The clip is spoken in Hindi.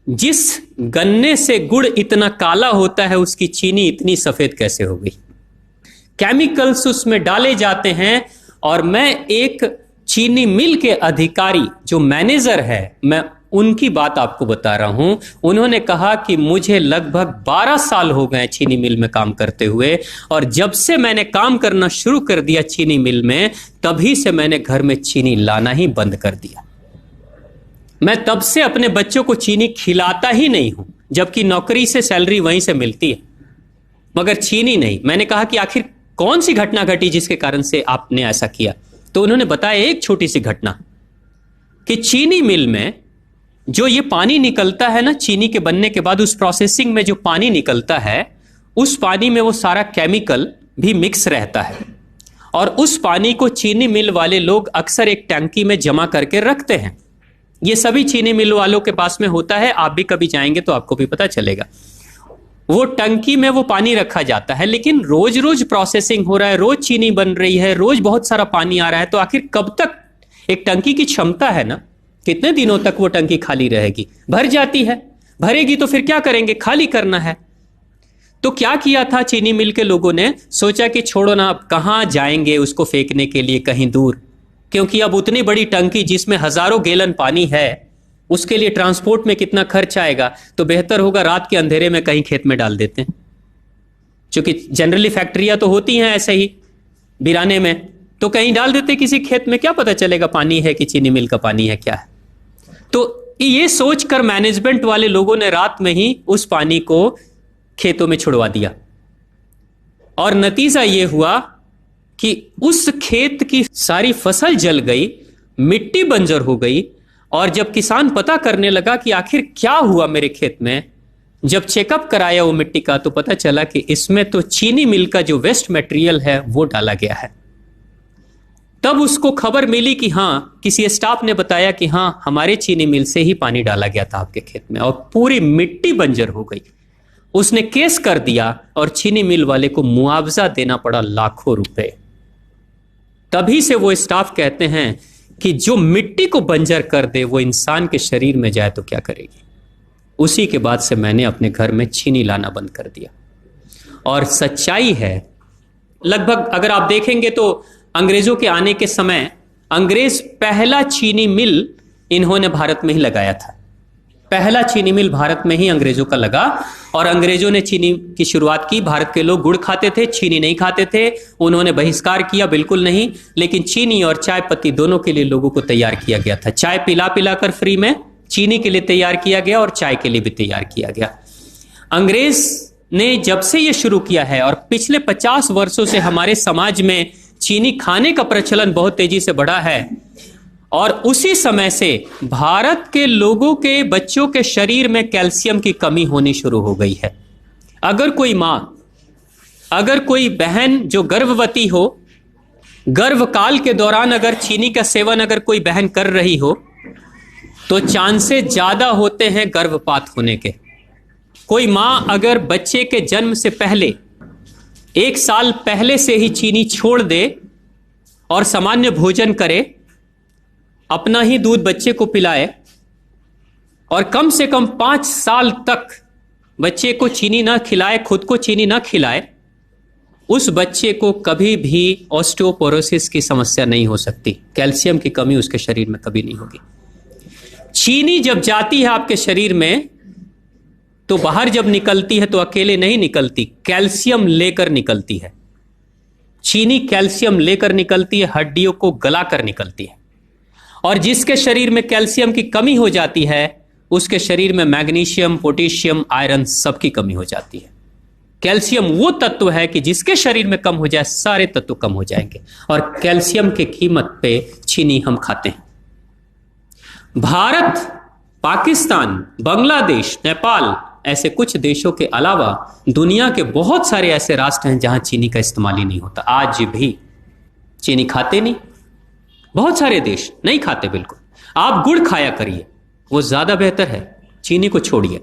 जिस गन्ने से गुड़ इतना काला होता है उसकी चीनी इतनी सफेद कैसे हो गई? केमिकल्स उसमें डाले जाते हैं। और मैं एक चीनी मिल के अधिकारी जो मैनेजर है, मैं उनकी बात आपको बता रहा हूं। उन्होंने कहा कि मुझे लगभग 12 साल हो गए चीनी मिल में काम करते हुए, और जब से मैंने काम करना शुरू कर दिया चीनी मिल में, तभी से मैंने घर में चीनी लाना ही बंद कर दिया। मैं तब से अपने बच्चों को चीनी खिलाता ही नहीं हूं, जबकि नौकरी से सैलरी वहीं से मिलती है, मगर चीनी नहीं। मैंने कहा कि आखिर कौन सी घटना घटी जिसके कारण से आपने ऐसा किया? तो उन्होंने बताया एक छोटी सी घटना, कि चीनी मिल में जो ये पानी निकलता है ना चीनी के बनने के बाद, उस प्रोसेसिंग में जो पानी निकलता है, उस पानी में वो सारा केमिकल भी मिक्स रहता है, और उस पानी को चीनी मिल वाले लोग अक्सर एक टंकी में जमा करके रखते हैं। ये सभी चीनी मिल वालों के पास में होता है, आप भी कभी जाएंगे तो आपको भी पता चलेगा। वो टंकी में वो पानी रखा जाता है, लेकिन रोज रोज प्रोसेसिंग हो रहा है, रोज चीनी बन रही है, रोज बहुत सारा पानी आ रहा है, तो आखिर कब तक? एक टंकी की क्षमता है ना, कितने दिनों तक वो टंकी खाली रहेगी? भर जाती है, भरेगी तो फिर क्या करेंगे? खाली करना है। तो क्या किया था चीनी मिल के लोगों ने? सोचा कि छोड़ो ना, अब कहां जाएंगे उसको फेंकने के लिए कहीं दूर, क्योंकि अब उतनी बड़ी टंकी जिसमें हजारों गैलन पानी है, उसके लिए ट्रांसपोर्ट में कितना खर्च आएगा, तो बेहतर होगा रात के अंधेरे में कहीं खेत में डाल देते हैं। क्योंकि जनरली फैक्ट्रियां तो होती हैं ऐसे ही बिराने में, तो कहीं डाल देते किसी खेत में, क्या पता चलेगा पानी है कि चीनी मिल का पानी है, क्या है। तो ये सोचकर मैनेजमेंट वाले लोगों ने रात में ही उस पानी को खेतों में छुड़वा दिया, और नतीजा ये हुआ कि उस खेत की सारी फसल जल गई, मिट्टी बंजर हो गई। और जब किसान पता करने लगा कि आखिर क्या हुआ मेरे खेत में, जब चेकअप कराया वो मिट्टी का, तो पता चला कि इसमें तो चीनी मिल का जो वेस्ट मटेरियल है वो डाला गया है। तब उसको खबर मिली कि हाँ, किसी स्टाफ ने बताया कि हाँ, हमारे चीनी मिल से ही पानी डाला गया था आपके खेत में, और पूरी मिट्टी बंजर हो गई। उसने केस कर दिया और चीनी मिल वाले को मुआवजा देना पड़ा लाखों रुपए। तभी से वो स्टाफ कहते हैं कि जो मिट्टी को बंजर कर दे वो इंसान के शरीर में जाए तो क्या करेगी। उसी के बाद से मैंने अपने घर में चीनी लाना बंद कर दिया। और सच्चाई है, लगभग अगर आप देखेंगे तो अंग्रेजों के आने के समय अंग्रेज पहला चीनी मिल इन्होंने भारत में ही लगाया था। पहला चीनी मिल भारत में ही अंग्रेजों का लगा, और अंग्रेजों ने चीनी की शुरुआत की। भारत के लोग गुड़ खाते थे, चीनी नहीं खाते थे, उन्होंने बहिष्कार किया, बिल्कुल नहीं। लेकिन चीनी और चाय पत्ती दोनों के लिए लोगों को तैयार किया गया था। चाय पिला पिला कर फ्री में चीनी के लिए तैयार किया गया, और चाय के लिए भी तैयार किया गया। अंग्रेज ने जब से यह शुरू किया है, और पिछले 50 वर्षों से हमारे समाज में चीनी खाने का प्रचलन बहुत तेजी से बढ़ा है, और उसी समय से भारत के लोगों के बच्चों के शरीर में कैल्शियम की कमी होनी शुरू हो गई है। अगर कोई मां, अगर कोई बहन जो गर्भवती हो, गर्भकाल के दौरान अगर चीनी का सेवन अगर कोई बहन कर रही हो, तो चांसेस ज्यादा होते हैं गर्भपात होने के। कोई मां अगर बच्चे के जन्म से पहले 1 साल पहले से ही चीनी छोड़ दे और सामान्य भोजन करे, अपना ही दूध बच्चे को पिलाए, और कम से कम 5 साल तक बच्चे को चीनी ना खिलाए, खुद को चीनी ना खिलाए, उस बच्चे को कभी भी ऑस्टियोपोरोसिस की समस्या नहीं हो सकती। कैल्शियम की कमी उसके शरीर में कभी नहीं होगी। चीनी जब जाती है आपके शरीर में, तो बाहर जब निकलती है तो अकेले नहीं निकलती, कैल्शियम लेकर निकलती है। चीनी कैल्शियम लेकर निकलती है, हड्डियों को गलाकर निकलती है। और जिसके शरीर में कैल्शियम की कमी हो जाती है, उसके शरीर में मैग्नीशियम, पोटेशियम, आयरन सबकी कमी हो जाती है। कैल्शियम वो तत्व है कि जिसके शरीर में कम हो जाए, सारे तत्व कम हो जाएंगे। और कैल्शियम की कीमत पे चीनी हम खाते हैं। भारत, पाकिस्तान, बांग्लादेश, नेपाल, ऐसे कुछ देशों के अलावा दुनिया के बहुत सारे ऐसे राष्ट्र हैं जहां चीनी का इस्तेमाल ही नहीं होता। आज भी चीनी खाते नहीं, बहुत सारे देश नहीं खाते बिल्कुल। आप गुड़ खाया करिए, वो ज्यादा बेहतर है, चीनी को छोड़िए।